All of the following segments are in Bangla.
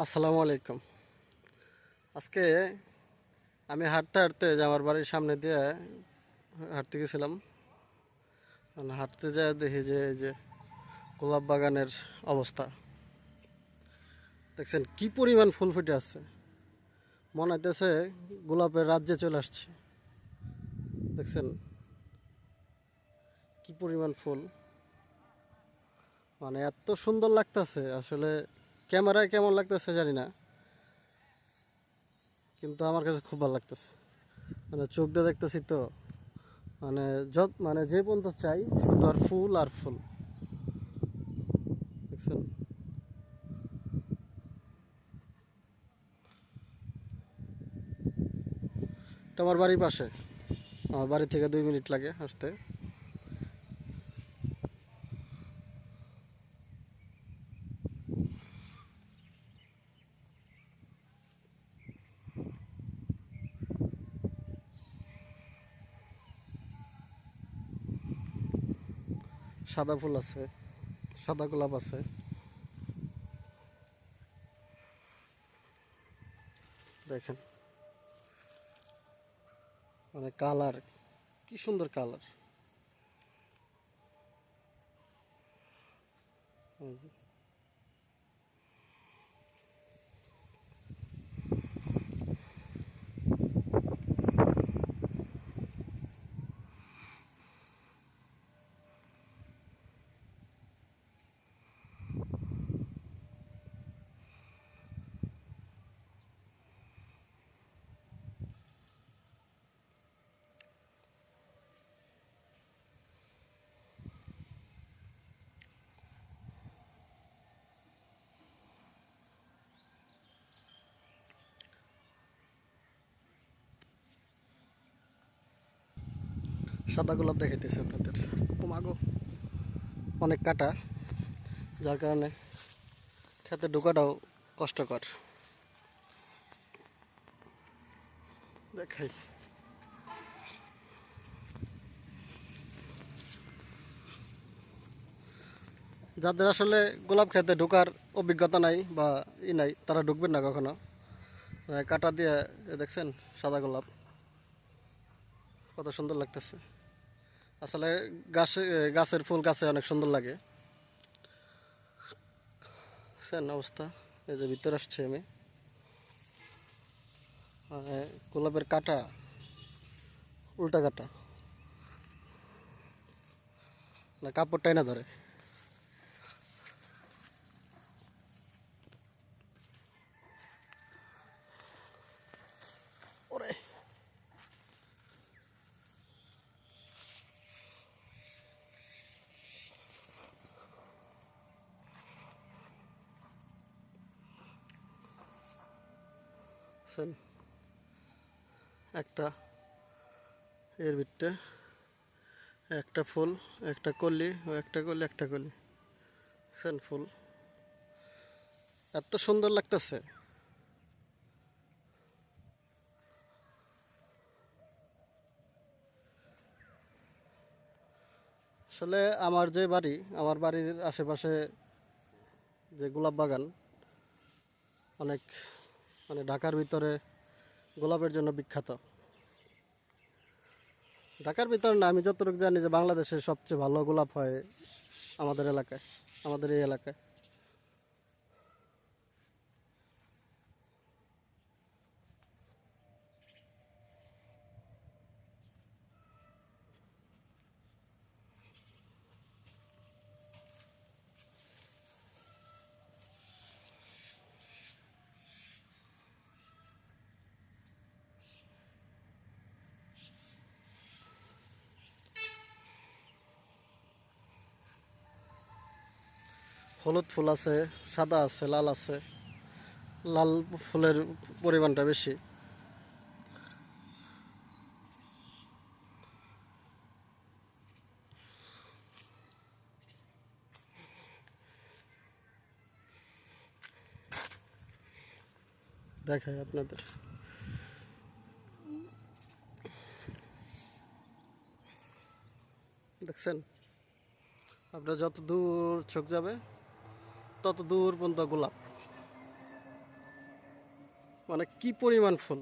আসসালামু আলাইকুম। আজকে আমি হাঁটতে হাঁটতে যে আমার বাড়ির সামনে দিয়ে হাঁটতে গেছিলাম। মানে হাঁটতে যায় দেখি যে এই যে গোলাপ বাগানের অবস্থা দেখছেন, কি পরিমাণ ফুল ফুটে আছে। মনে হইতেছে গোলাপের রাজ্যে চলে আসছে। দেখছেন কি পরিমাণ ফুল, মানে এত সুন্দর লাগতেছে। আসলে ক্যামেরায় কেমন লাগতেছে জানি না, কিন্তু আমার কাছে খুব ভালো লাগতেছে। মানে চোখ দিয়ে দেখতেছি তো, মানে মানে যে পর্যন্ত চাই শুধু আর ফুল আর ফুল। দেখছেন, এটা আমার বাড়ির পাশে। আমার বাড়ি থেকে 2 মিনিট লাগে আসতে। সাদা ফুল আছে, সাদা গোলাপ আছে। দেখেন মানে কালার, কি সুন্দর কালার। সাদা গোলাপ দেখাইতেছে আপনাদের। ও মাগো, অনেক কাটা, যার কারণে খেতে ঢোকাটাও কষ্টকর। দেখাই, যাদের আসলে গোলাপ খেতে ঢোকার অভিজ্ঞতা নাই বা নাই, তারা ঢুকবেন না কখনো। কাটা দিয়ে দেখছেন সাদা গোলাপ কত সুন্দর লাগতেছে। আসলে গাছের ফুল গাছে অনেক সুন্দর লাগে। দেখছেন অবস্থা। এই যে ভিতরে আসছে আমি, গোলাপের কাটা উল্টা কাটা, না কাপড়টাই না ধরে। ওরে, দেখছেন একটা, এর ভিতরে একটা ফুল, একটা কলি ও একটা কলি, একটা কলি। দেখছেন ফুল এত সুন্দর লাগতেছে। আসলে আমার যে বাড়ি, আমার বাড়ির আশেপাশে যে গোলাপ বাগান অনেক, মানে ঢাকার ভিতরে গোলাপের জন্য বিখ্যাত। ঢাকার ভিতরে না, আমি যতটুকু জানি যে বাংলাদেশের সবচেয়ে ভালো গোলাপ হয় আমাদের এলাকায়, আমাদের এই এলাকায়। হলুদ ফুল আছে, সাদা আছে, লাল আছে। লাল ফুলের পরিমাণটা বেশি। দেখাই আপনাদের। দেখছেন, আপনার যত দূর চোখ যাবে তত দূর পর্যন্ত গোলাপ। মানে কি পরিমাণ ফুল।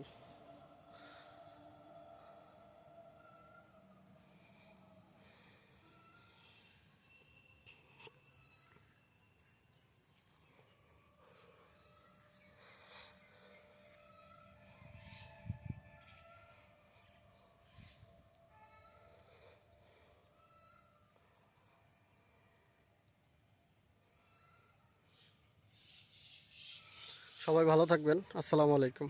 সবাই ভালো থাকবেন। আসসালামু আলাইকুম।